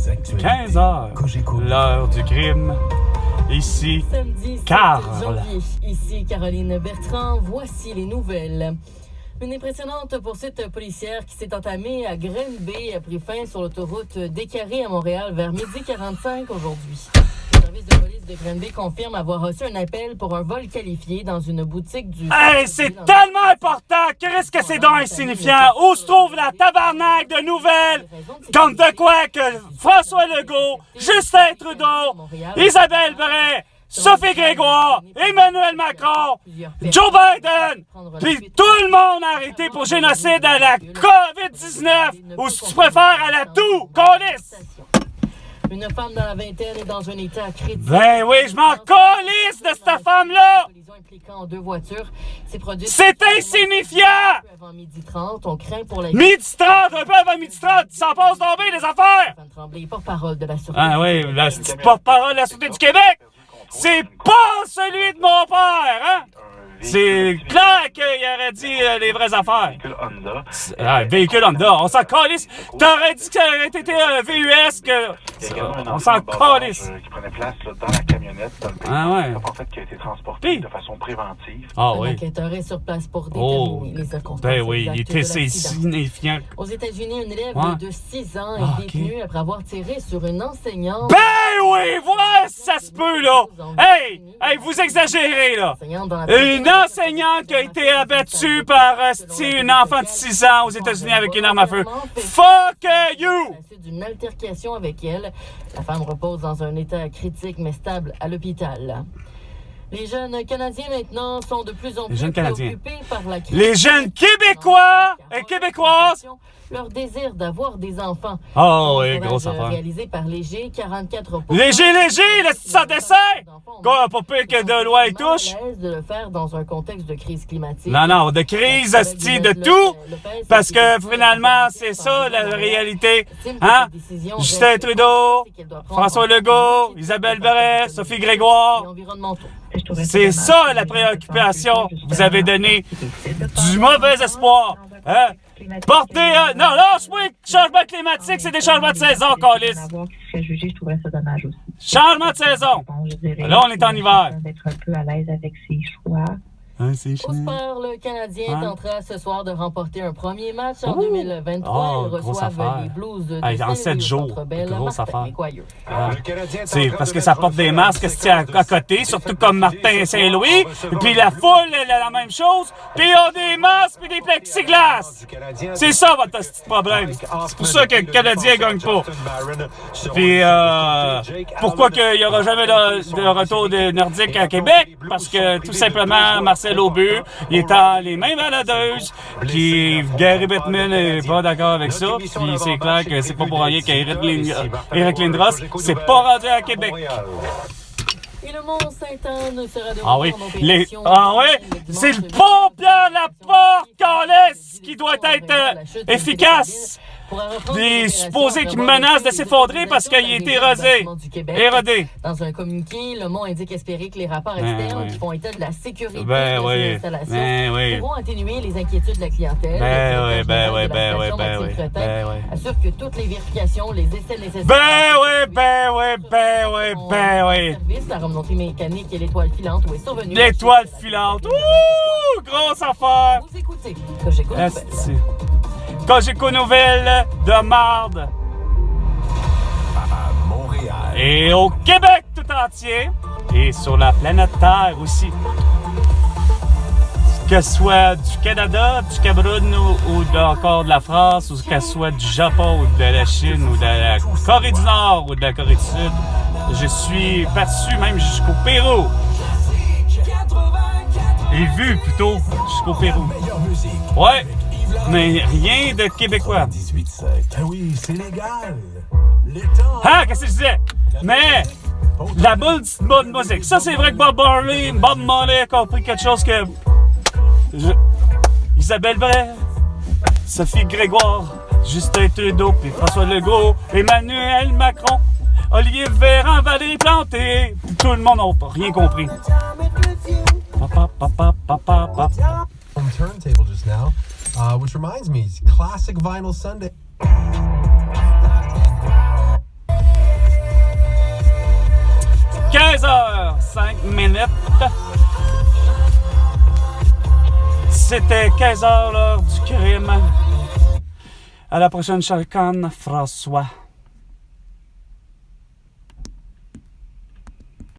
15h, l'heure du crime. Ici, Samedi 7 Carl. janvier. Ici Caroline Bertrand. Voici les nouvelles. Une impressionnante poursuite policière qui s'est entamée à Granby a pris fin sur l'autoroute d'Écarré à Montréal vers 12h45 aujourd'hui. Le service de police de Granby confirme avoir reçu un appel pour un vol qualifié dans une boutique du... Hey, c'est tellement important! Qu'est-ce que c'est donc insignifiant? Où se trouve la tabarnak de nouvelles? Comme de quoi que François Legault, Justin Trudeau, Isabelle Bray, Sophie Grégoire, Emmanuel Macron, Joe Biden, puis tout le monde a arrêté pour génocide à la COVID-19, ou si tu préfères à la toux, câlisse! Une femme dans la vingtaine est dans un état critique. Ben oui, je m'en calisse de cette femme-là! Collision impliquant deux voitures. C'est insignifiant! Avant 12h30, on craint pour la... 12h30, un peu avant 12h30, tu s'en passes tomber des affaires! Stéphane Tremblay, porte-parole de la Sûreté. Ah oui, la petite porte-parole de la Sûreté du Québec! C'est pas celui de mon père, hein? C'est clair qu'il aurait dit les vraies affaires. Véhicule Honda. On s'en calisse. T'aurais dit que ça aurait été un VUS que... On s'en calisse. Qui prenait place là, dans la camionnette, dans le pays. Ah ouais. En fait, qui a été transporté de façon préventive. Ah Un oui. enquêteur est sur place pour déterminer les circonstances. Ben oui, il exactes était de l'accident. signifiant. Aux États-Unis, un élève Ouais. de 6 ans est détenu après avoir tiré sur une enseignante. Ben oui, voilà, ça se peut, là. Hey, vous exagérez, là. Une enseignante qui a été abattue par une enfant de 6 ans aux États-Unis avec une arme à feu. Fuck you! À la suite d'une altercation avec elle, la femme repose dans un état critique mais stable à l'hôpital. Les jeunes Canadiens maintenant sont de plus en plus préoccupés par la crise. Les jeunes Québécois et Québécoises. Leur désir d'avoir des enfants. Oh oui, grosse affaire. Réalisé par Léger, 44%. Léger, le sans dessin! Quoi, pas pire que de loi et touche? De le faire dans un contexte de crise climatique. Non, de crise, hostie, de tout! Parce que finalement, c'est ça la réalité. Hein? Justin Trudeau, François Legault, Isabelle Bray, Sophie Grégoire. C'est ça la préoccupation que vous avez donnée. Du mauvais espoir. Hein? Portez... non, lâche-moi! Changement climatique, c'est des changements de saison, câlisse. Changement de saison. Là, on est en hiver. D'être un peu à l'aise avec ses choix. C'est Au sport, le Canadien tentera ce soir de remporter un premier match en 2023. Ils reçoivent les Blues de en 7 jours. Grosse affaire. C'est parce que ça porte des masques à côté, surtout comme Martin Saint-Louis. Et puis la foule, elle a la même chose. Puis ils ont des masques et des plexiglas. C'est ça votre petit problème. C'est pour ça que le Canadien ne gagne pas. Puis pourquoi qu'il n'y aura jamais de retour des Nordiques à Québec? Parce que tout simplement, Marcel Aubut, il est dans les mains baladeuses, puis Gary Bettman n'est pas d'accord avec ça, puis c'est clair que c'est pas pour rien qu'Éric Lindros s'est pas rendu à Québec. Et le Mont-Sainte-Anne sera de Ah oui, c'est le pont Pierre Laporte, câlisse, qui doit être efficace. Des supposés qui menacent de s'effondrer parce qu'il est érodé. Dans un communiqué, le Mont indique espérer que les rapports externes qui font état de la sécurité de l'installation pourront atténuer les inquiétudes de la clientèle. Assure que toutes les vérifications, les essais nécessaires... Service, la remontée mécanique et l'étoile filante où est survenue... L'étoile filante! Ouh! Grosse affaire! Vous écoutez Cogeco Nouvelles. Cogeco Nouvelles de marde. À Montréal. Et au Québec tout entier. Et sur la planète Terre aussi. Que ce soit du Canada, du Cameroun ou encore de la France, ou que ce soit du Japon ou de la Chine ou de la Corée du Nord ou de la Corée du Sud. Je suis parti même jusqu'au Pérou. Et vu plutôt jusqu'au Pérou. Ouais. Mais rien de québécois. Ah oui, c'est légal. Ah, qu'est-ce que je disais? Mais la bonne musique. Ça, c'est vrai que Bob Marley a compris quelque chose que... Isabelle Bray, Sophie Grégoire, Justin Trudeau, puis François Legault, Emmanuel Macron, Olivier Véran, Valérie Plante, tout le monde n'a rien compris. On turntable just now, which reminds me, classic vinyl Sunday. 5 minutes. C'était 15h, l'heure du crime. À la prochaine, Charles François.